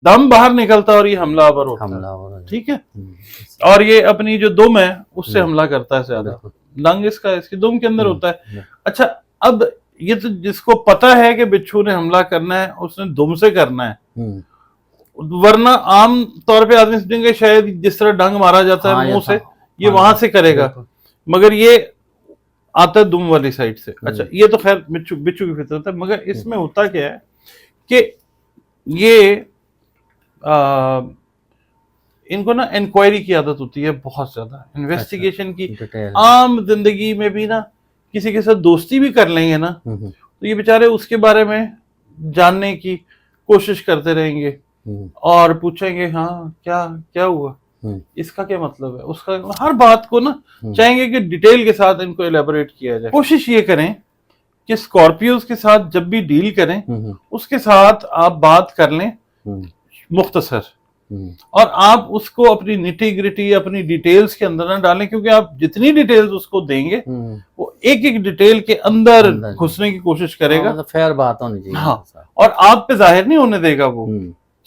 दम बाहर निकलता है और ये हमलावर होता है, ठीक है। और ये अपनी जो दुम है उससे हमला करता है ज्यादा, लंग इसकी दुम के अंदर होता है। अच्छा, अब ये तो जिसको पता है कि बिच्छू ने हमला करना है उसने दुम से करना है, वरना आम तौर पे आदमी सोचेंगे शायद जिस तरह डंग मारा जाता है मुंह से, ये वहां से करेगा, मगर ये आता है दुम वाली साइड से। अच्छा, ये तो खैर बिच्छू की फितरत है, मगर इसमें होता क्या है कि ये इनको ना इंक्वायरी की आदत होती है बहुत ज्यादा, इन्वेस्टिगेशन की। आम जिंदगी में भी ना किसी के साथ दोस्ती भी कर लेंगे ना तो ये बेचारे उसके बारे में जानने की कोशिश करते रहेंगे और पूछेंगे हाँ क्या क्या हुआ, इसका क्या मतलब है, उसका, हर बात को ना चाहेंगे कि डिटेल के साथ इनको एलेबोरेट किया जाए। कोशिश ये करें कि स्कॉर्पियोज के साथ जब भी डील करें उसके साथ आप बात कर लें मुख्तसर, और आप उसको अपनी निटी ग्रिटी अपनी डिटेल्स के अंदर ना डालें, क्योंकि आप जितनी डिटेल्स उसको देंगे वो एक एक डिटेल के अंदर घुसने की कोशिश करेगा। मतलब फेयर बात होनी चाहिए। हाँ, और आप पे जाहिर नहीं होने देगा वो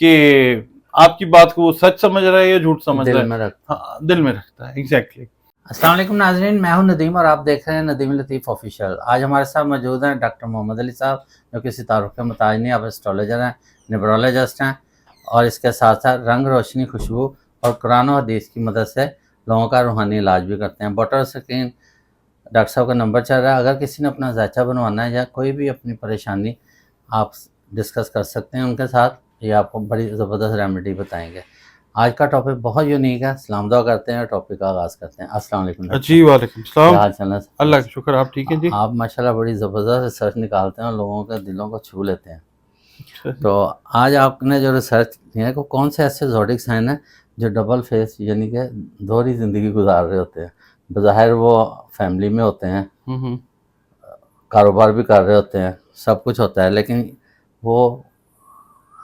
कि आपकी बात को वो सच समझ रहा है या झूठ समझ रहा है। हाँ, दिल में रखता है। एग्जैक्टली। अस्सलाम वालेकुम नाज़रीन, मैं हूं नदीम और आप देख रहे हैं नदीम लतीफ़ ऑफिशियल। आज हमारे साथ मौजूद हैं डॉक्टर मोहम्मद अली साहब, जो कि सितारों के मुताज़नी अब एस्ट्रोलॉजर हैं, न्यूमरोलॉजिस्ट हैं, और इसके साथ साथ रंग रोशनी, खुशबू और कुरान और हदीस की मदद से लोगों का रूहानी इलाज भी करते हैं। बॉटल स्क्रीन डॉक्टर साहब का नंबर चल रहा है, अगर किसी ने अपना जायचा बनवाना है या कोई भी अपनी परेशानी आप डिस्कस कर सकते हैं उनके साथ, ये आपको बड़ी ज़बरदस्त रेमेडी बताएंगे। आज का टॉपिक बहुत यूनिक है, सलाम दुआ करते हैं और टॉपिक का आगाज़ करते हैं। अस्सलाम वालेकुम। जी वालेकुम सलाम। क्या हाल चाल है? अल्लाह का शुक्र, आप ठीक हैं जी? आप माशाल्लाह बड़ी ज़बरदस्त रिसर्च निकालते हैं और लोगों के दिलों को छू लेते हैं। तो आज आपने जो रिसर्च किया है वो कौन से ऐसे ज़ोडिक साइन है जो डबल फेस यानी कि दोहरी ज़िंदगी गुजार रहे होते हैं? बज़ाहिर वो फैमिली में होते हैं, कारोबार भी कर रहे होते हैं, सब कुछ होता है, लेकिन वो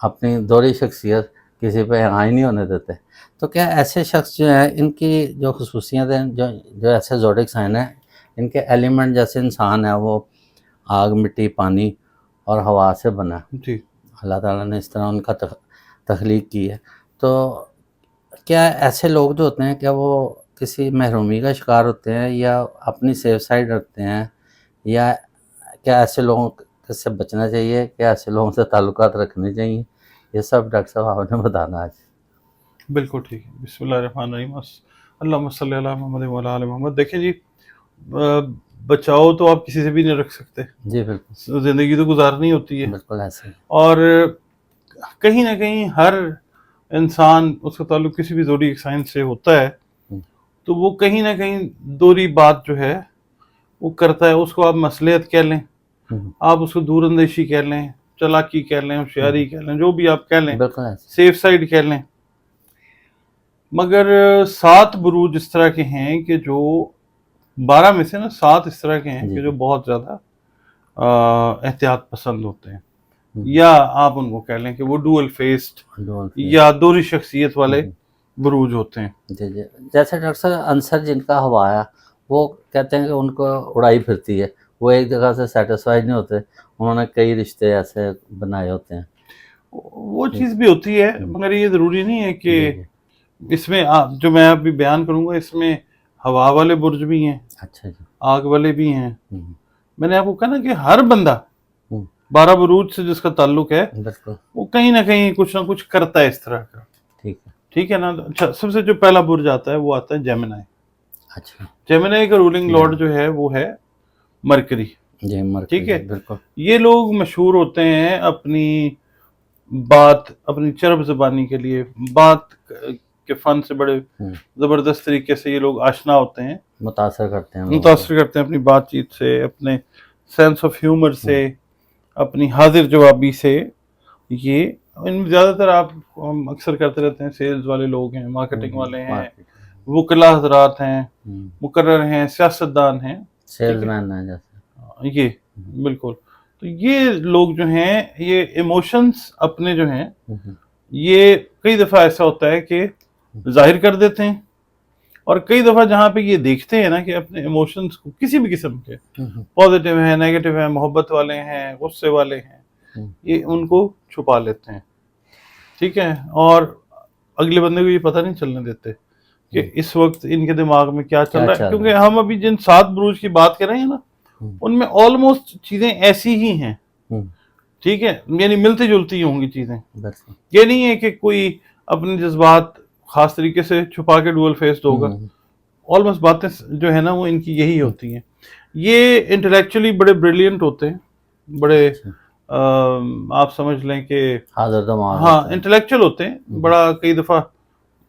अपनी दोहरी शख्सियत किसी पे हाई नहीं होने देते। तो क्या ऐसे शख्स जो हैं इनकी जो खसूसियत हैं, जो ऐसे ज़ोडिक साइन हैं, इनके एलिमेंट जैसे इंसान है वो आग, मिट्टी, पानी और हवा से बना है, अल्लाह ताला ने इस तरह उनका तख्लीक की है। तो क्या ऐसे लोग जो होते हैं क्या वो किसी महरूमी का शिकार होते हैं या अपनी सेफ साइड रखते हैं, या क्या ऐसे लोगों से बचना चाहिए, क्या ऐसे लोगों से ताल्लुकात रखने चाहिए? ये सब डॉक्टर साहब आपने बताना आज। बिल्कुल ठीक है। बिस्मिल्लाहिर्रहमानिर्रहीम, अल्लाहुम्मा सल्ली अला मोहम्मद व अला आलि मोहम्मद। देखिए जी, बचाओ तो आप किसी से भी नहीं रख सकते जी, बिल्कुल। जिंदगी तो गुजारनी होती है, बिल्कुल ऐसे। और कहीं ना कहीं हर इंसान उसका ताल्लुक किसी भी ज़ोडिक साइन से होता है, तो वो कहीं ना कहीं दोहरी बात जो है वो करता है। उसको आप मसलियत कह लें, आप उसको दूरअंदेशी कह लें, चालाकी कह लें, होशियारी कह लें, जो भी आप कह लें, सेफ साइड कह लें, मगर 7 बुरूज इस तरह के हैं कि जो 12 में से ना 7 इस तरह के हैं कि जो बहुत ज्यादा एहतियात पसंद होते हैं, या आप उनको कह लें कि वो डुअल फेस्ड या दोहरी शख्सियत वाले बुरूज होते हैं। जी जी। जैसे डॉक्टर साहब आंसर जिनका हवा है वो कहते हैं कि उनको उड़ाई फिरती है, वो एक जगह से सेटिस्फाइड नहीं होते, उन्होंने कई रिश्ते ऐसे बनाए होते हैं। वो चीज़ भी होती है, मगर ये ज़रूरी नहीं है कि इसमें जो मैं अभी बयान करूंगा इसमें हवा वाले बुर्ज भी हैं, अच्छा जी, आग वाले भी हैं। मैंने आपको कहा ना कि हर बंदा 12 बुरूज से जिसका ताल्लुक है वो कहीं ना कहीं कुछ ना कुछ करता है इस तरह का। ठीक है ना। अच्छा, सबसे जो पहला बुर्ज आता है वो आता है जेमिनी। अच्छा, जेमिनी का रूलिंग लॉर्ड जो है वो है मरकरी। ठीक है, बिल्कुल। ये लोग मशहूर होते हैं अपनी बात, अपनी चरब ज़बानी के लिए, बात के फन से बड़े जबरदस्त तरीके से ये लोग आशना होते हैं, मुतासर करते हैं अपनी बातचीत से, अपने सेंस ऑफ ह्यूमर से, अपनी हाजिर जवाबी से। ये इन ज़्यादातर आप अक्सर करते रहते हैं, सेल्स वाले लोग हैं, मार्केटिंग वाले हैं, वकला हजरात हैं, मुकर्रर हैं, सियासतदान हैं, सेल्समैन हैं जैसे ये। बिल्कुल। तो ये लोग जो हैं ये इमोशंस अपने जो हैं ये कई दफ़ा ऐसा होता है कि जाहिर कर देते हैं, और कई दफ़ा जहाँ पे ये देखते हैं ना कि अपने इमोशंस को किसी भी किस्म के, पॉजिटिव हैं, नेगेटिव हैं, मोहब्बत वाले हैं, गुस्से वाले हैं, ये उनको छुपा लेते हैं। ठीक है, और अगले बंदे को ये पता नहीं चलने देते कि इस वक्त इनके दिमाग में क्या चल रहा है, क्योंकि हम अभी जिन 7 बुरूज की बात कर रहे हैं ना, उनमें ऑलमोस्ट चीजें ऐसी ही हैं, ठीक है, यानी मिलती जुलती ही होंगी चीजें। ये नहीं है कि कोई अपने जज्बात खास तरीके से छुपा के डुअल फेस्ड होगा। ऑलमोस्ट बातें जो है ना वो इनकी यही होती हैं। ये इंटेलेक्चुअली बड़े ब्रिलियंट होते हैं, बड़े आप समझ लें कि हाँ इंटेलेक्चुअल होते हैं, बड़ा कई दफा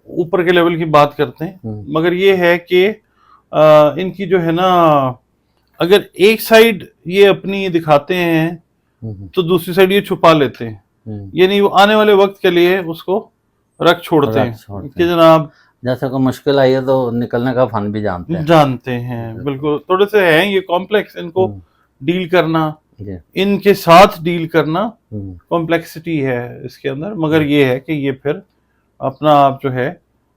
ऊपर के लेवल की बात करते हैं, मगर ये है कि इनकी जो है ना, अगर एक साइड ये अपनी दिखाते हैं तो दूसरी साइड ये छुपा लेते हैं, यानी वो आने वाले वक्त के लिए उसको रख छोड़ते हैं कि जनाब जैसे कोई मुश्किल आई है तो निकलने का फन भी जानते हैं। बिल्कुल, थोड़े से हैं ये कॉम्प्लेक्स, इनको डील करना, इनके साथ डील करना कॉम्प्लेक्सिटी है इसके अंदर, मगर ये है कि ये फिर अपना आप जो है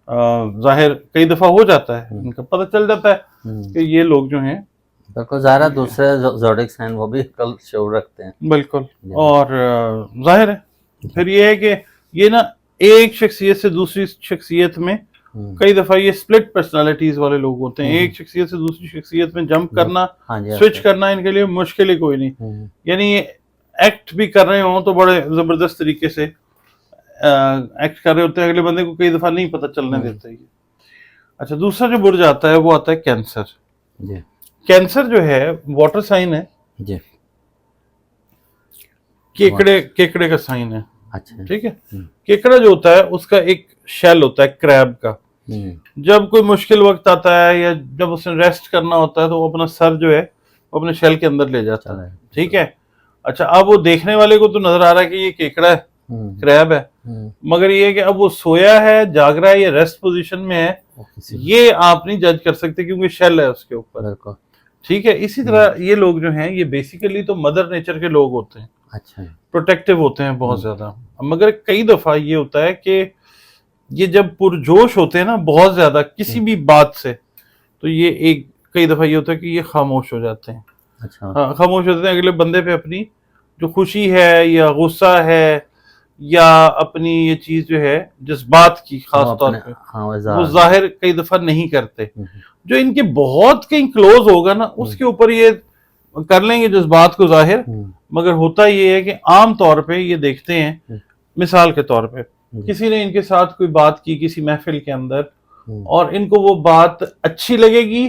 जाहिर कई दफा हो जाता है, इनका पता चल जाता है कि ये लोग जो हैं बिल्कुल ज़ाहिर दूसरे ज़ोडिक साइन वो भी कल शोर रखते हैं। बिल्कुल, और जाहिर है फिर ये है कि ये ना एक शख्सियत से दूसरी शख्सियत में कई दफा ये स्प्लिट पर्सनालिटीज वाले लोग होते हैं। एक शख्सियत से दूसरी शख्सियत में जंप करना, स्विच करना इनके लिए मुश्किल ही कोई नहीं, यानी ये एक्ट भी कर रहे हो तो बड़े जबरदस्त तरीके से एक्ट कर रहे होते हैं, अगले बंदे को कई दफा नहीं पता चलने देते ये। अच्छा, दूसरा जो बुर्ज आता है वो आता है कैंसर। कैंसर जो है वाटर साइन है, केकड़े का साइन है। अच्छा, ठीक है, केकड़ा जो होता है उसका एक शेल होता है क्रैब का। जब कोई मुश्किल वक्त आता है या जब उसने रेस्ट करना होता है तो वो अपना सर जो है वो अपने शेल के अंदर ले जाता है। ठीक है, अच्छा, अब वो देखने वाले को तो नजर आ रहा है कि ये केकड़ा है, क्रैब है, मगर ये है कि अब वो सोया है, जाग रहा है या रेस्ट पोजीशन में है, ये आप नहीं जज कर सकते क्योंकि शेल है उसके ऊपर। ठीक है, इसी तरह ये लोग जो हैं ये बेसिकली तो मदर नेचर के लोग होते हैं। अच्छा, प्रोटेक्टिव होते हैं बहुत ज्यादा, मगर कई दफा ये होता है कि ये जब पुरजोश होते हैं ना बहुत ज्यादा किसी भी बात से, तो ये एक कई दफा ये होता है कि ये खामोश हो जाते हैं। अच्छा, हाँ, खामोश होते हैं, अगले बंदे पे अपनी जो खुशी है या गुस्सा है या अपनी ये चीज जो है जज्बात की खास तौर पे वो जाहिर कई दफा नहीं करते। जो इनके बहुत कहीं क्लोज होगा ना उसके ऊपर ये कर लेंगे जज्बात को जाहिर, मगर होता ये है कि आम तौर पे ये देखते हैं, मिसाल के तौर पे किसी ने इनके साथ कोई बात की किसी महफिल के अंदर और इनको वो बात अच्छी लगेगी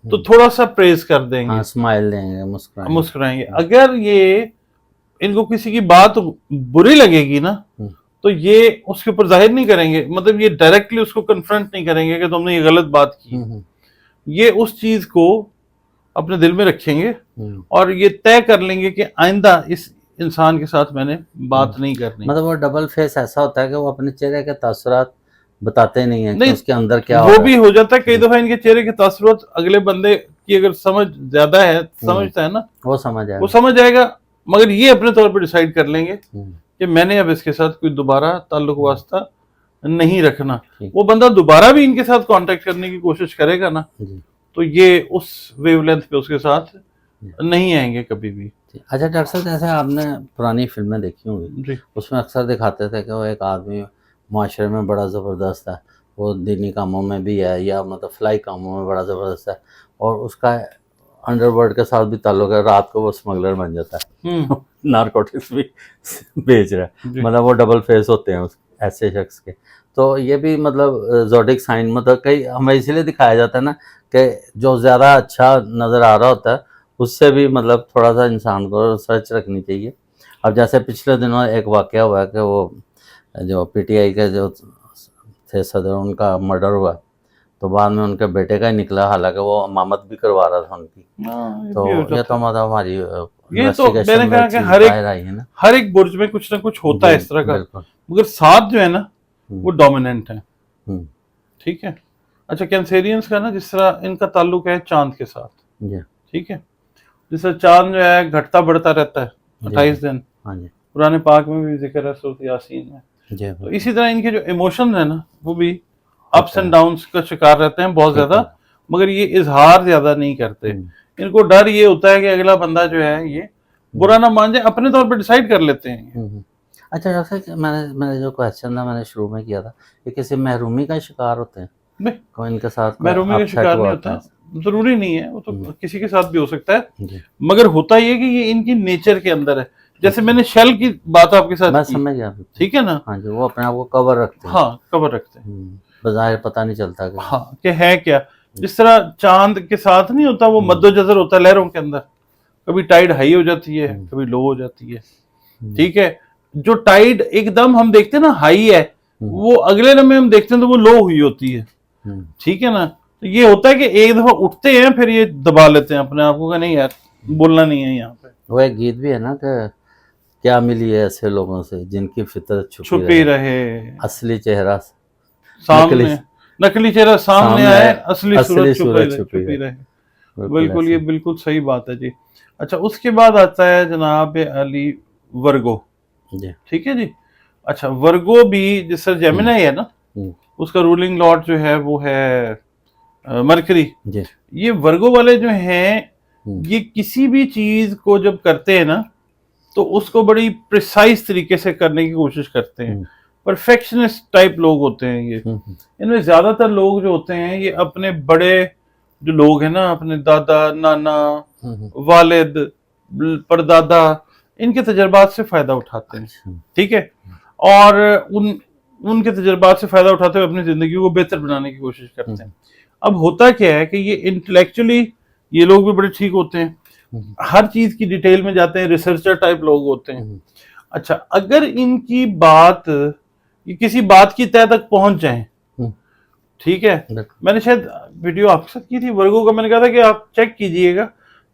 तो थोड़ा सा प्रेज कर देंगे, स्माइल देंगे, मुस्कुराएंगे। अगर ये इनको किसी की बात बुरी लगेगी ना तो ये उसके ऊपर जाहिर नहीं करेंगे, मतलब ये डायरेक्टली उसको कन्फ्रंट नहीं करेंगे कि तुमने ये गलत बात की, ये उस चीज को अपने दिल में रखेंगे और ये तय कर लेंगे कि आइंदा इस इंसान के साथ मैंने बात नहीं करनी। मतलब वो डबल फेस ऐसा होता है कि वो अपने चेहरे के तासुरात बताते नहीं है कि उसके अंदर क्या वो भी हो जाता है कई दफा इनके चेहरे के तासुरात अगले बंदे की अगर समझ ज्यादा है, समझता है ना, वो समझ जाएगा, मगर ये अपने तौर पर डिसाइड कर लेंगे कि मैंने अब इसके साथ कोई दोबारा ताल्लुक वास्ता नहीं रखना। वो बंदा दोबारा भी इनके साथ कांटेक्ट करने की कोशिश करेगा ना तो ये उस वेवलेंथ पे उसके साथ नहीं आएंगे कभी भी। अच्छा डॉक्टर साहब, जैसे आपने पुरानी फिल्में देखी होंगी, उसमें अक्सर दिखाते थे कि वो एक आदमी माशरे में बड़ा ज़बरदस्त है, वो दीनी कामों में भी है या मतलब फ्लाई कामों में बड़ा ज़बरदस्त है, और उसका अंडरवर्ल्ड के साथ भी ताल्लुक है, रात को वो स्मगलर बन जाता है, नारकोटिक्स भी बेच रहा है, मतलब वो डबल फेस होते हैं उस ऐसे शख्स के। तो ये भी मतलब ज़ोडिक साइन मतलब कई हमें इसलिए दिखाया जाता है ना कि जो ज़्यादा अच्छा नज़र आ रहा होता है उससे भी मतलब थोड़ा सा इंसान को रिसर्च रखनी चाहिए। अब जैसे पिछले दिनों एक वाक़या हुआ कि वो जो पीटीआई के जो थे सदर उनका मर्डर हुआ, तो बाद में उनके बेटे का ही निकला, हालांकि वो इमामत भी करवा रहा था उनकी। तो ये तो मतलब हमारी ये तो मैंने कहा कि हर एक बुर्ज में कुछ ना कुछ होता है इस तरह का, मगर साथ जो है ना वो डोमिनेंट है। ठीक है, अच्छा, कैंसेरियंस का ना जिस तरह इनका ताल्लुक है चांद के साथ, ठीक है, जिस तरह चांद जो है घटता बढ़ता रहता है 28 दिन, पुराने पाक में भी जिक्र है सूरत यासीन में, तो इसी तरह इनके जो इमोशन है ना वो भी अप्स एंड डाउन्स का शिकार रहते हैं बहुत ज्यादा, मगर ये इजहार ज्यादा नहीं करते। इनको डर ये होता है कि अगला बंदा जो है ये बुरा ना मान जाए, अपने तौर पर डिसाइड कर लेते हैं। अच्छा डॉक्टर साहब, मैंने जो क्वेश्चन था मैंने शुरू में किया था, ये किसी महरूमी का शिकार होते हैं? नहीं, कोई इनके साथ कोई महरूमी का अपसेट शिकार हुआ नहीं होता होता, है? जरूरी नहीं है, वो तो किसी के साथ भी हो सकता है, जी, मगर होता ये कि ये इनकी नेचर के अंदर है। जैसे मैंने शेल की बात आपके साथ मैं की, समझ गया। ठीक है ना, हाँ जी, वो अपने आप को कवर रखते हैं। हाँ कवर रखते हैं, बज़ाहिर पता नहीं चलता कि हाँ कि है क्या। जिस तरह चांद के साथ नहीं होता, वो मद्दोजज़र होता है लहरों के अंदर, कभी टाइड हाई हो जाती है, कभी लो हो जाती है, ठीक है। जो टाइड एकदम हम देखते हैं ना हाई है, वो अगले लम्हे हम देखते हैं तो वो लो हुई होती है, ठीक है ना। तो ये होता है कि एक दफा उठते हैं फिर ये दबा लेते हैं अपने आप को कि नहीं यार बोलना नहीं है यहाँ पे। वो एक गीत भी है ना कि क्या मिली है ऐसे लोगों से जिनकी फितरत छुपी रहे, असली चेहरा सामने नकली चेहरा सामने आए, असली सूरत सूरत छुपी रहे। बिल्कुल बिल्कुल, ऐसे। ये बिल्कुल सही बात है जी। अच्छा, उसके बाद आता है जनाब अली वर्गो, जी, ठीक है जी। अच्छा, वर्गो भी जिस तरह जेमिनी है ना, उसका रूलिंग लॉर्ड जो है वो है मरकरी। जी, ये वर्गो वाले जो हैं, ये किसी भी चीज को जब करते हैं ना तो उसको बड़ी प्रिसाइज तरीके से करने की कोशिश करते हैं, परफेक्शनिस्ट टाइप लोग होते हैं ये। इनमें ज्यादातर लोग जो होते हैं ये अपने बड़े जो लोग हैं ना, अपने दादा नाना वालिद परदादा, इनके तजर्बात से फायदा उठाते हैं, ठीक है। और उनके तजर्बात से फायदा उठाते हुए अपनी जिंदगी को बेहतर बनाने की कोशिश करते हैं। अब होता क्या है कि ये इंटेलेक्चुअली ये लोग भी बड़े ठीक होते हैं, हर चीज की डिटेल में जाते हैं, रिसर्चर टाइप लोग होते हैं। अच्छा, अगर इनकी बात ये किसी बात की तह तक पहुंच जाए, ठीक है, मैंने शायद वीडियो आपके साथ की थी वर्गो का, मैंने कहा था कि आप चेक कीजिएगा,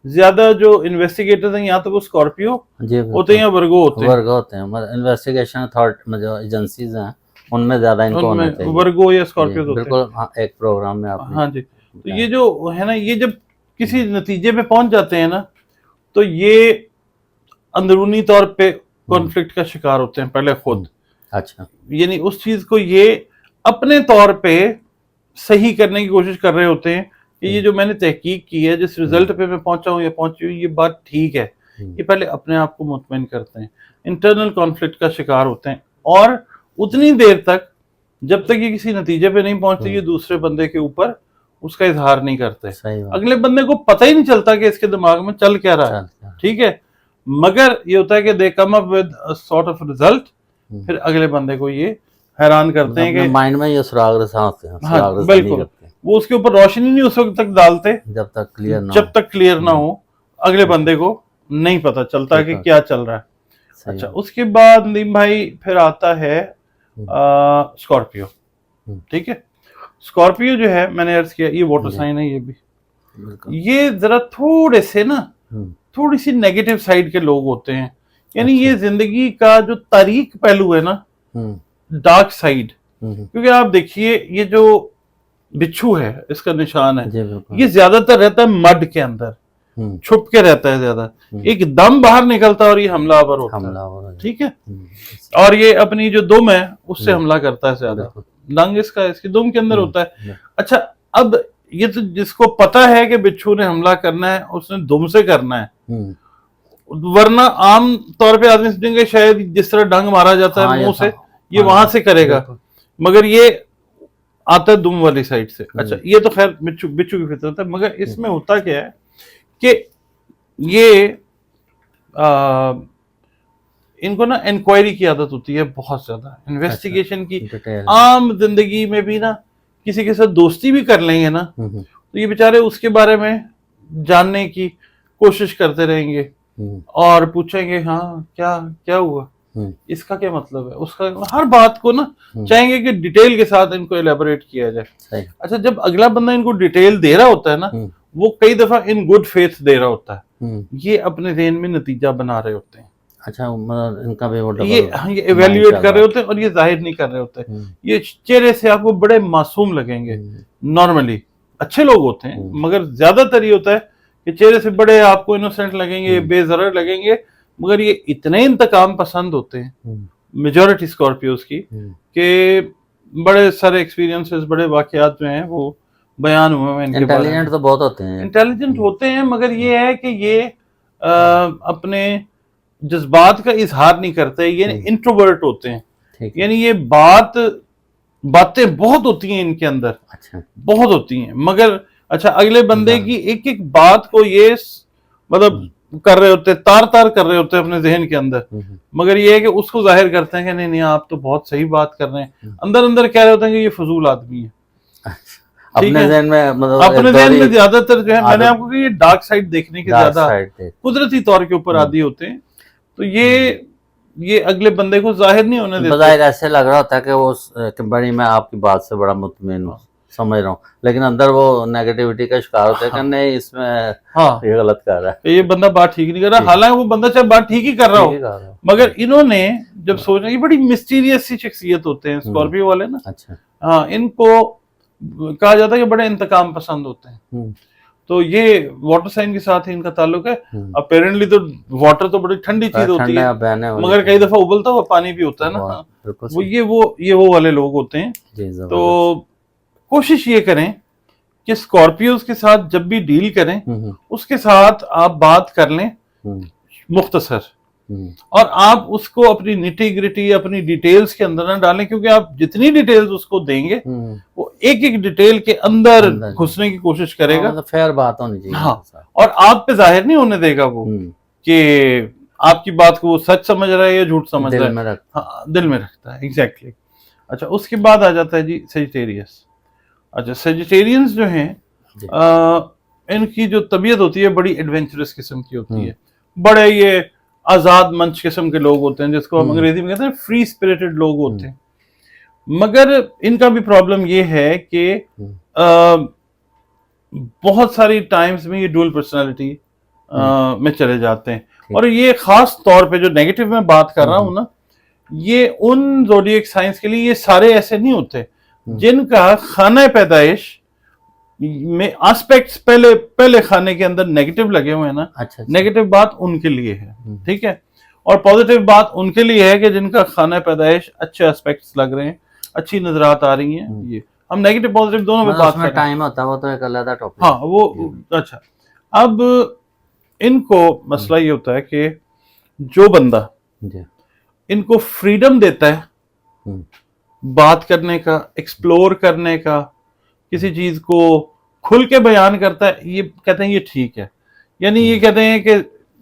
ज्यादा जो इन्वेस्टिगेटर्स हैं यहाँ तो वो स्कॉर्पियो होते हैं या वर्गो होते हैं, इन्वेस्टिगेशन अथॉरिटी जो एजेंसीज हैं उनमें ज्यादा इनको होना चाहिए, वर्गो या स्कॉर्पियो होते हैं। बिल्कुल, हाँ, एक प्रोग्राम में आपने हाँ जी। तो ये जो है ना, ये जब किसी नतीजे पे पहुंच जाते हैं ना, तो ये अंदरूनी तौर पे कॉन्फ्लिक्ट का शिकार होते हैं पहले खुद। अच्छा, यानी उस चीज को ये अपने तौर पे सही करने की कोशिश कर रहे होते हैं कि ये जो मैंने तहकीक की है, जिस रिजल्ट पे मैं पहुंचा हूँ या पहुंची हूँ, ये बात ठीक है। ये पहले अपने आप को मुतमईन करते हैं, इंटरनल कॉन्फ्लिक्ट का शिकार होते हैं, और उतनी देर तक जब तक ये किसी नतीजे पे नहीं पहुंचते ये दूसरे बंदे के ऊपर उसका इजहार नहीं करते। अगले बंदे को पता ही नहीं चलता कि इसके दिमाग में चल क्या रहा है, ठीक है। मगर ये होता है कि they come up with a sort of result, फिर अगले बंदे को ये हैरान करते हैं कि माइंड में ये सुराग रसाते हैं। हाँ बिल्कुल, वो उसके ऊपर रोशनी नहीं उस वक्त तक डालते जब तक क्लियर ना हो, अगले बंदे को नहीं पता चलता कि क्या चल रहा है। अच्छा, उसके बाद नीम भाई फिर आता है स्कॉर्पियो, ठीक है। स्कॉर्पियो जो है मैंने अर्ज किया ये वाटर साइन है, ये भी ये जरा थोड़े से ना थोड़ी सी नेगेटिव साइड के लोग होते हैं, यानी ये जिंदगी का जो तारीक पहलू है ना, डार्क साइड। क्योंकि आप देखिए ये जो बिच्छू है इसका निशान है, ये ज्यादातर रहता है मड के अंदर, छुप के रहता है ज्यादा, एकदम बाहर निकलता है और ये हमलावर होता है, ठीक है। और ये अपनी जो दुम है उससे हमला करता है ज्यादा, लंग इसकी दुम के अंदर होता है। अच्छा, अब ये तो जिसको पता है कि बिच्छू ने हमला करना है उसने दुम से करना है, वरना आम तौर पे आदमी सोचेंगे शायद जिस तरह डंग मारा जाता है मुंह से ये वहां से करेगा, मगर ये आता है दुम वाली साइड से। अच्छा, ये तो खैर बिच्छू की फितरत है, मगर इसमें होता क्या है कि ये इनको ना इंक्वायरी की आदत होती है बहुत ज्यादा, इन्वेस्टिगेशन की। आम जिंदगी में भी ना किसी के साथ दोस्ती भी कर लेंगे ना तो ये बेचारे उसके बारे में जानने की कोशिश करते रहेंगे और पूछेंगे हाँ क्या क्या हुआ, इसका क्या मतलब है, उसका, हर बात को ना चाहेंगे कि डिटेल के साथ इनको एलेबोरेट किया जाए। अच्छा, जब अगला बंदा इनको डिटेल दे रहा होता है ना, वो कई दफा इन गुड फेथ दे रहा होता है, ये अपने ज़हन में नतीजा बना रहे होते हैं। अच्छा, मतलब इनका भी वो ये एवेल्युएट कर रहे होते हैं और ये जाहिर नहीं कर रहे होते। ये चेहरे से आपको बड़े मासूम लगेंगे, नॉर्मली अच्छे लोग होते हैं, मगर ज्यादातर ये होता है कि चेहरे से बड़े आपको इनोसेंट लगेंगे, बेजरर लगेंगे, मगर ये इतने इंतकाम पसंद होते हैं मेजॉरिटी स्कॉर्पियोज की कि बड़े सारे एक्सपीरियंसेस, बड़े वाकयात जो हैं वो बयान हुए हैं। इंटेलिजेंट तो बहुत होते हैं, इंटेलिजेंट होते हैं, मगर ये है कि ये अपने जज्बात का इजहार नहीं करते, ये इंट्रोवर्ट होते हैं। ठीक है। यानी ये बातें बहुत होती हैं इनके अंदर, अच्छा। बहुत होती हैं, मगर अच्छा अगले बंदे की एक एक बात को ये मतलब कर रहे होते, तार तार कर रहे होते हैं अपने जहन के अंदर, मगर ये है कि उसको जाहिर करते हैं कि नहीं नहीं आप तो बहुत सही बात कर रहे हैं, अंदर अंदर कह रहे होते हैं कि ये फजूल आदमी है। अपने जहन में मतलब अपने जहन में ज्यादातर जो है, मैंने आपको कहा ये डार्क साइड देखने के ज्यादा कुदरती तौर के ऊपर आदी होते हैं, तो ये अगले बंदे को जाहिर नहीं होने देते। बज़ाहिर ऐसे लग रहा होता है कि वो कि बड़ी मैं आपकी बात से बड़ा मुतमिन हूँ, समझ रहा हूँ, लेकिन अंदर वो नेगेटिविटी का शिकार होता है कि नहीं इसमें ये गलत कर रहा है, ये बंदा बात ठीक नहीं कर रहा, हालांकि वो बंदा चाहे बात ठीक ही कर रहा हो, मगर इन्होंने जब सोचा, ये बड़ी मिस्टीरियस सी शख्सियत होते हैं स्कॉर्पियो वाले ना। अच्छा। हाँ, इनको कहा जाता है कि बड़े इंतकाम पसंद होते हैं, तो ये वाटर साइन के साथ ही इनका ताल्लुक है। अपेरेंटली तो वाटर तो बड़ी ठंडी चीज होती है, मगर कई दफा उबलता हुआ पानी भी होता है ना, वो वाले लोग होते हैं। तो कोशिश ये करें कि स्कॉर्पियोज के साथ जब भी डील करें उसके साथ आप बात कर लें मुख्तसर, और आप उसको अपनी निटी ग्रिटी अपनी डिटेल्स के अंदर ना डालें, क्योंकि आप जितनी डिटेल्स उसको देंगे वो एक एक डिटेल के अंदर घुसने की कोशिश करेगा। मतलब फेयर बात होनी चाहिए। हाँ, और आप पे जाहिर नहीं होने देगा वो कि आपकी बात को वो सच समझ रहा है या झूठ समझ रहा है। हाँ, दिल में रखता है, एग्जैक्टली। अच्छा, उसके बाद आ जाता है जी सेजिटेरियस। अच्छा, सेजिटेरियंस जो हैं इनकी जो तबीयत होती है बड़ी एडवेंचरस किस्म की होती है, बड़े ये आजाद मंच किस्म के लोग होते हैं, जिसको हम अंग्रेजी में कहते हैं फ्री स्पिरिटेड लोग होते हैं। मगर इनका भी प्रॉब्लम ये है कि बहुत सारी टाइम्स में ये डुअल पर्सनालिटी में चले जाते हैं, और ये खास तौर पे जो नेगेटिव में बात कर रहा हूं ना, ये उन ज़ोडिएक साइंस के लिए ये सारे ऐसे नहीं होते जिनका खाना पैदाइश में एस्पेक्ट्स पहले खाने के अंदर नेगेटिव लगे हुए हैं ना। अच्छा। नेगेटिव बात उनके लिए है, ठीक है, और पॉजिटिव बात उनके लिए है कि जिनका खाना पैदाइश अच्छे एस्पेक्ट्स लग रहे हैं, अच्छी नजरात आ रही हैं। ये हम नेगेटिव पॉजिटिव दोनों में बात कर रहे हैं। टाइम होता है वो तो एक अलग टॉपिक। हाँ, वो अच्छा। अब इनको मसला ये होता है कि जो बंदा इनको फ्रीडम देता है बात करने का, एक्सप्लोर करने का, किसी चीज को खुल के बयान करता है, ये कहते हैं ये ठीक है, यानी ये कहते हैं कि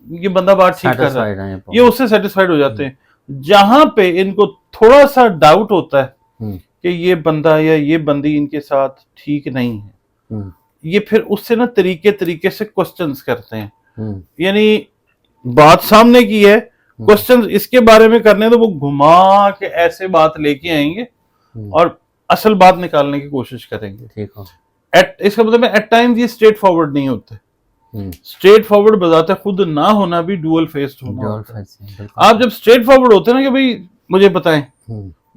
ये बंदा बात ठीक कर रहा है, ये उससे सेटिस्फाइड हो जाते हैं। जहां पे इनको थोड़ा सा डाउट होता है कि ये बंदा या ये बंदी इनके साथ ठीक नहीं है, ये फिर उससे ना तरीके से क्वेश्चंस करते हैं। यानी बात सामने की है, क्वेश्चंस इसके बारे में करने तो वो घुमा के ऐसे बात लेके आएंगे और असल बात निकालने की कोशिश करेंगे। ठीक है। इसका मतलब एट टाइम्स ये स्ट्रेट फॉरवर्ड नहीं होते। स्ट्रेट फॉरवर्ड बजाते खुद ना होना भी डुअल फेस्ड होना होता है। आप जब स्ट्रेट फॉरवर्ड होते हैं ना कि भाई मुझे बताएं,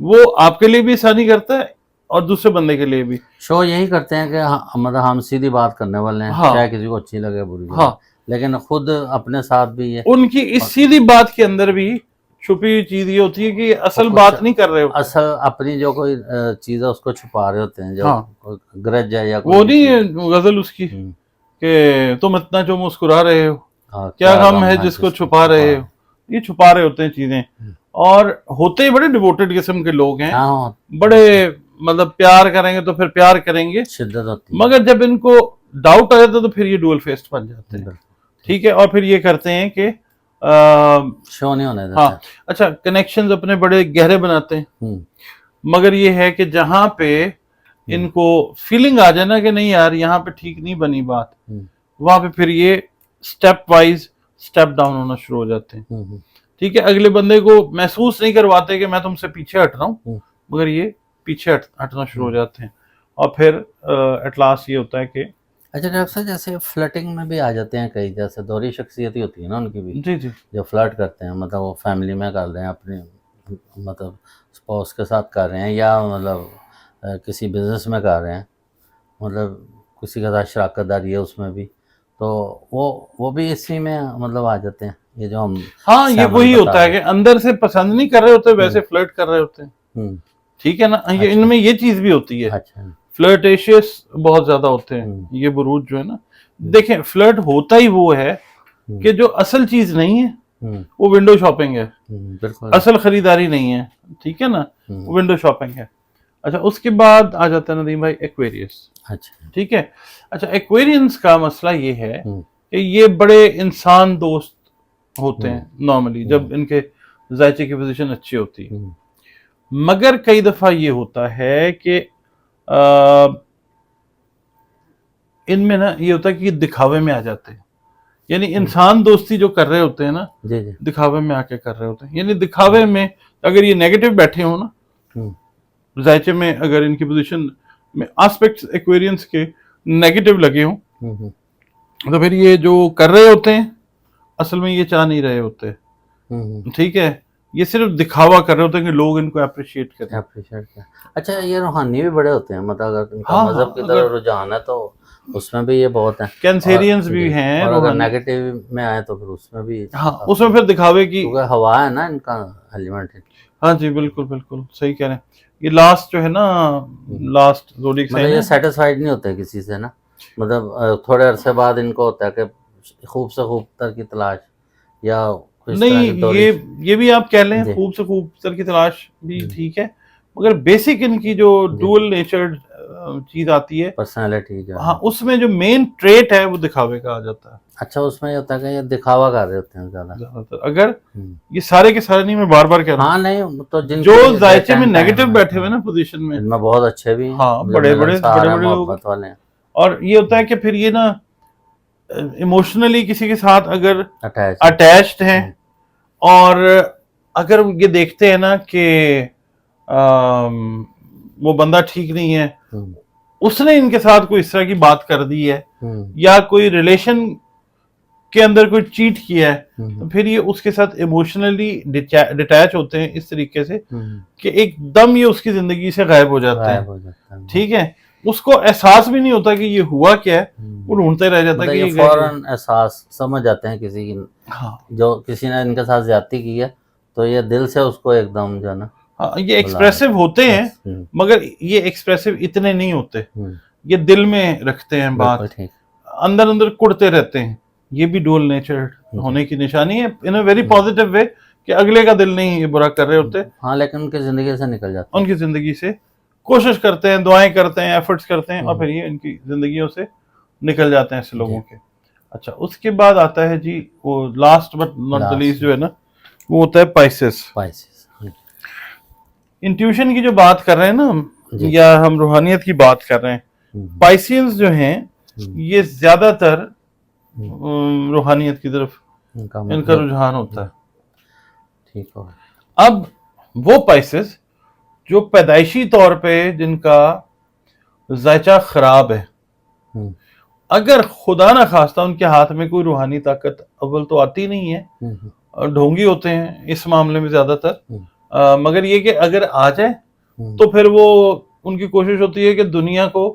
वो आपके लिए भी आसानी करता है और दूसरे बंदे के लिए भी। शो यही करते हैं कि मतलब हम सीधी बात करने वाले हैं, चाहे किसी को अच्छी लगे बुरी लगे। हाँ, लेकिन खुद अपने साथ भी है उनकी इस सीधी बात के अंदर भी छुपी हुई चीज ये होती है कि असल बात नहीं कर रहे हो, असल अपनी जो कोई चीज है उसको छुपा रहे होते हैं, जो हाँ, ग्रज है या वो नहीं है गजल उसकी कि तुम इतना जो मुस्कुरा रहे हो, क्या गम है जिसको छुपा रहे हो। ये छुपा रहे होते हैं चीजें, और होते ही बड़े डिवोटेड किस्म के लोग हैं। हाँ, बड़े मतलब प्यार करेंगे तो फिर प्यार करेंगे, शिद्दत होती है। मगर जब इनको डाउट आ जाता है तो फिर ये डुअल फेस्ड बन जाते हैं। ठीक है, और फिर ये करते हैं कि शो नहीं होने देते। हाँ, अच्छा, कनेक्शंस अपने बड़े गहरे बनाते हैं, मगर ये है कि जहां पे इनको फीलिंग आ जाए ना कि नहीं यार यहाँ पे ठीक नहीं बनी बात, वहां पे फिर ये स्टेप वाइज स्टेप डाउन होना शुरू हो जाते हैं। ठीक है, अगले बंदे को महसूस नहीं करवाते कि मैं तुमसे पीछे हट रहा हूँ, मगर ये पीछे हटना शुरू हो जाते हैं, और फिर एट लास्ट ये होता है कि अच्छा डॉक्टर साहब, जैसे फ्लर्टिंग में भी आ जाते हैं कई, जैसे दोहरी शख्सियत ही होती है ना उनकी भी। जी जी। जो फ्लर्ट करते हैं, मतलब वो फैमिली में कर रहे हैं, अपने मतलब स्पाउस के साथ कर रहे हैं, या मतलब किसी बिजनेस में कर रहे हैं, मतलब किसी के साथ शराकतदारी है उसमें भी, तो वो भी इसी में मतलब आ जाते हैं। ये जो हम हाँ, ये वही होता है कि अंदर से पसंद नहीं कर रहे होते, वैसे फ्लर्ट कर रहे होते हैं। ठीक है ना। अच्छा। इनमें ये चीज भी होती है। अच्छा। फ्लर्टेशियस बहुत ज्यादा होते हैं ये बुरूज जो है ना। देखें, फ्लर्ट होता ही वो है कि जो असल चीज नहीं है वो विंडो शॉपिंग है, बिल्कुल। असल खरीदारी नहीं है, ठीक है ना, वो विंडो शॉपिंग है। अच्छा, उसके बाद आ जाता है नदीम भाई एक्वेरियस। अच्छा, ठीक है। अच्छा, एक्वेरियंस का मसला ये है हम्म, कि ये बड़े इंसान दोस्त होते हैं नॉर्मली, जब इनके जायचे की पोजीशन अच्छी होती है। मगर कई दफा ये होता है कि इनमें ना ये होता है कि दिखावे में आ जाते हैं, यानी इंसान दोस्ती जो कर रहे होते हैं ना, जी जी, दिखावे में आके कर रहे होते हैं। यानी दिखावे में अगर ये नेगेटिव बैठे हो ना, जायचे में अगर इनकी पोजीशन में एस्पेक्ट्स एक्वेरियंस के नेगेटिव लगे हों, तो फिर ये जो कर रहे होते हैं असल में ये चाह नहीं रहे होते। ठीक है, ये सिर्फ दिखावा कर रहे होते हैं कि लोग इनको अप्रिशिएट करें। अप्रिशिएट कर। अच्छा, ये रूहानी भी बड़े होते हैं, मतलब अगर इनका हाँ, मजहब की तरफ रुझान है तो उसमें भी ये बहुत है। कैंसेरियंस और- भी जी, हैं और अगर रूहानी। नेगेटिव में आए तो फिर उसमें भी, हाँ, उसमें फिर दिखावे की, क्योंकि हवा है ना इनका एलिमेंट है। हाँ जी, बिल्कुल बिल्कुल सही कह रहे हैं। ये लास्ट जो है ना, लास्ट ज़ोडिएक मतलब साइन ये है। सेटिस्फाइड नहीं होते किसी से ना, मतलब थोड़े अरसे बाद इनको होता है कि खूब से खूबतर की तलाश या कुछ तरह की नहीं, ये भी आप कह लें, जी। खूब से खूबतर की तलाश भी ठीक है, मगर बेसिक इनकी जो डुअल नेचर्ड चीज आती है, पर्सनालिटी जो है। हाँ, उसमें जो मेन ट्रेट है वो दिखावे का आ जाता है अच्छा, उसमें ये होता है कि ये दिखावा कर रहे होते हैं ज्यादा। ज्यादातर। अगर ये सारे के सारे नहीं, मैं बार बार कह रहा हूँ, हाँ नहीं, तो जिनके जो लिए जायचे daytime में नेगेटिव time बैठे है, हुए ना पोजीशन में, इनमें बहुत अच्छे भी हैं, हाँ, जो बड़े बड़े मिलनसार बड़े हैं, बड़े लोग, मोहब्बत वाले हैं, और ये होता है कि फिर ये ना इमोशनली किसी के साथ अगर अटैच अटैच्ड हैं, और अगर ये देखते हैं ना कि वो बंदा ठीक नहीं है, उसने इनके साथ कोई इस तरह की बात कर दी है, या कोई रिलेशन के अंदर कोई चीट किया है, तो फिर ये उसके साथ इमोशनली डिटैच होते हैं इस तरीके से कि एकदम ये उसकी जिंदगी से गायब हो जाते हैं। ठीक है, उसको एहसास भी नहीं होता कि ये हुआ क्या है, वो ढूंढते रह जाता है कि ये ये फौरन एहसास समझ जाते हैं किसी की, हाँ, जो किसी ने इनके साथ ज्यादती की है, तो ये दिल से उसको एकदम जो है ना, हाँ, ये एक्सप्रेसिव होते हैं, मगर ये एक्सप्रेसिव इतने नहीं होते, ये दिल में रखते हैं बात, अंदर अंदर कुड़ते रहते हैं। ये भी डुअल नेचर होने की निशानी है, इन अ वेरी पॉजिटिव वे, कि अगले का दिल नहीं ये बुरा कर रहे होते, हाँ, लेकिन उनकी जिंदगी से निकल जाते हैं, उनकी जिंदगी से कोशिश करते हैं, दुआएं करते हैं, एफर्ट्स करते हैं, और फिर ये इनकी जिंदगियों से निकल जाते हैं ऐसे लोगों के। अच्छा, उसके बाद आता है जी वो last but not the least जो है ना, वो होता है पाइसेस। इंट्यूशन की जो बात कर रहे हैं ना हम, या हम रूहानियत की बात कर रहे हैं, पाइसियंस जो हैं ये ज्यादातर रूहानियत की तरफ इनका रुझान होता है। ठीक हो। अब वो पाइसेस जो पैदाइशी तौर पे जिनका जायचा खराब है, अगर खुदा ना खास्ता उनके हाथ में कोई रूहानी ताकत अव्वल तो आती नहीं है, ढोंगी होते हैं इस मामले में ज्यादातर, मगर ये कि अगर आ जाए तो फिर वो उनकी कोशिश होती है कि दुनिया को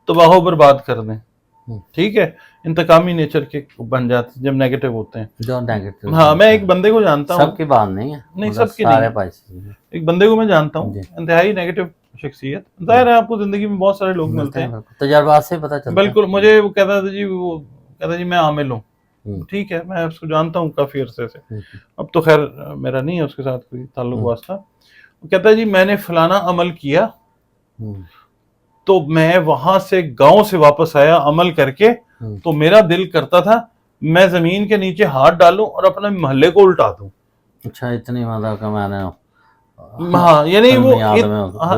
तबाह बर्बाद कर दें। ठीक है, इंतकामी नेचर के बन जाते जब नेगेटिव होते हैं, जो नेगेटिव। हाँ, मैं एक बंदे को जानता हूँ, सबकी बात नहीं है, नहीं सबकी नहीं, एक बंदे को मैं जानता हूँ, इंतहाई नेगेटिव शख्सियत। जाहिर है आपको जिंदगी में बहुत सारे लोग मिलते हैं, तजुर्बात से पता चलता है। बिल्कुल, मुझे वो कहता था जी, वो कहता जी मैं आमिल हूँ, ठीक है, मैं उसको जानता हूँ काफी अरसे से, अब तो खैर मेरा नहीं है उसके साथ कोई ताल्लुक वास्ता। वो कहता है जी मैंने फलाना अमल किया, तो मैं वहां से गांव से वापस आया अमल करके, तो मेरा दिल करता था मैं जमीन के नीचे हाथ डालूं और अपने मोहल्ले को उल्टा दूं। अच्छा, इतनी मतलब का मैंने, हाँ, यानी वो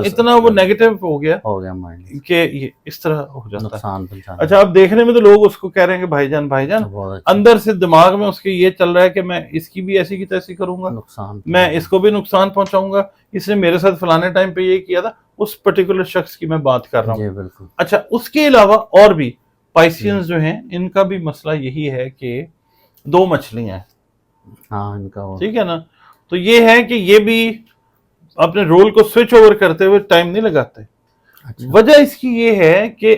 इतना वो नेगेटिव हो गया माइंड कि ये इस तरह हो जाता है। अच्छा, अब देखने में तो लोग उसको कह रहे हैं कि भाईजान, अंदर से दिमाग में उसके ये चल रहा है कि मैं इसकी भी ऐसी की तैसी करूंगा, मैं इसको भी नुकसान पहुंचाऊंगा, इसने मेरे साथ फलाने टाइम पे ये किया था, उस पर्टिकुलर शख्स की मैं बात कर रहा हूँ। अच्छा, उसके अलावा और भी पाइसियंस जो हैं इनका भी मसला यही है कि दो मछलियां हैं, हाँ इनका, ठीक है ना, तो ये है कि ये भी अपने रोल को स्विच ओवर करते हुए टाइम नहीं लगाते। अच्छा। वजह इसकी ये है कि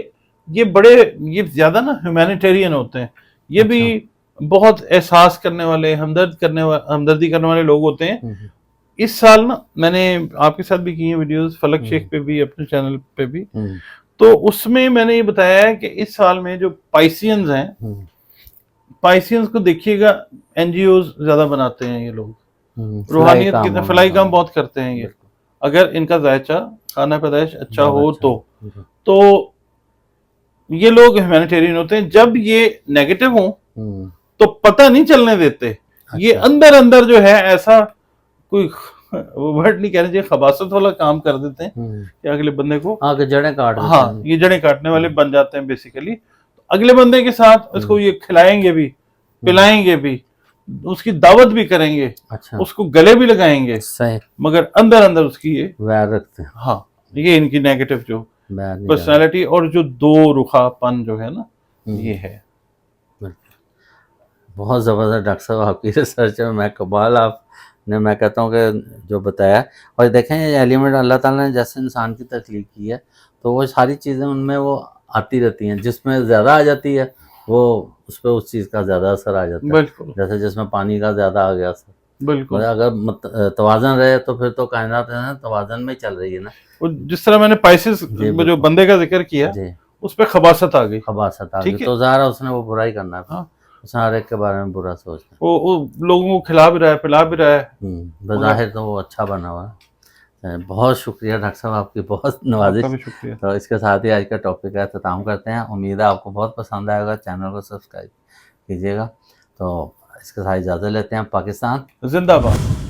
ये ज्यादा ना ह्यूमैनिटेरियन होते हैं, ये भी बहुत एहसास करने वाले, हमदर्दी करने वाले लोग होते हैं। इस साल ना मैंने आपके साथ भी की है वीडियोस, फलक शेख पे भी, अपने चैनल पे भी, तो उसमें मैंने ये बताया है कि इस साल में जो पाइसियंस हैं पाइसियंस को देखिएगा, एनजीओ ज्यादा बनाते हैं ये लोग, फलाई रूहानियत काम की होना फलाई काम चाहिए। बहुत करते हैं ये। बिल्कुल, अगर इनका जायचा खाना पैदाइश अच्छा बहुत हो अच्छा। जी। तो ये लोग ह्यूमैनिटेरियन होते हैं। जब ये नेगेटिव हो हम्म, तो पता नहीं चलने देते, ये अच्छा। अंदर अंदर जो है ऐसा कोई वर्ड नहीं कहना चाहिए, खबासत वाला काम कर देते हैं कि अगले बंदे को, आगे जड़ें काट देते हाँ हैं। ये जड़ें काटने वाले बन जाते हैं बेसिकली। अगले बंदे के साथ इसको ये खिलाएंगे भी, पिलाएंगे भी, उसकी दावत भी करेंगे, अच्छा, उसको गले भी लगाएंगे, सही। मगर अंदर अंदर उसकी ये, वैर रखते हैं, हाँ ये इनकी नेगेटिव जो वैर नहीं पर्सनालिटी और जो दो रुखापन जो है ना, ये है। जाना। बहुत ज़बरदस्त डॉक्टर साहब आपकी रिसर्च में, मैं कमाल आपने, मैं कहता हूँ कि जो बताया। और देखें ये एलिमेंट अल्लाह ताला ने जैसे इंसान की तख्लीक की है, तो वो सारी चीज़ें उनमें वो आती रहती हैं, जिसमें ज़्यादा आ जाती है वो उस पर उस चीज़ का ज़्यादा असर आ जाता है। बिल्कुल जैसे जिसमें पानी का ज़्यादा आ गया असर, बिल्कुल। मगर अगर तवाज़न रहे तो फिर तो कायनात है ना तवाज़न में चल रही है ना। और जिस तरह मैंने पाइसेस जी, जो बिल्कुल। बंदे का जिक्र किया, जी, उस पर खबासत आ गई, खबासत आ गई ठीक है। तो ज़ाहिर है उसने वो बुरा ही करना है, हाँ, उसने हर एक के बारे में बुरा सोचना वो लोगों को खिला भी रहा है, पिला भी रहा है। है। बज़ाहिर तो वो अच्छा बना हुआ है। बहुत शुक्रिया डॉक्टर साहब, आपकी बहुत नवाजिश। आपका भी शुक्रिया। तो इसके साथ ही आज का टॉपिक का अख्ताम करते हैं। उम्मीद है आपको बहुत पसंद आएगा, चैनल को सब्सक्राइब कीजिएगा। तो इसके साथ इजाज़त लेते हैं। पाकिस्तान जिंदाबाद।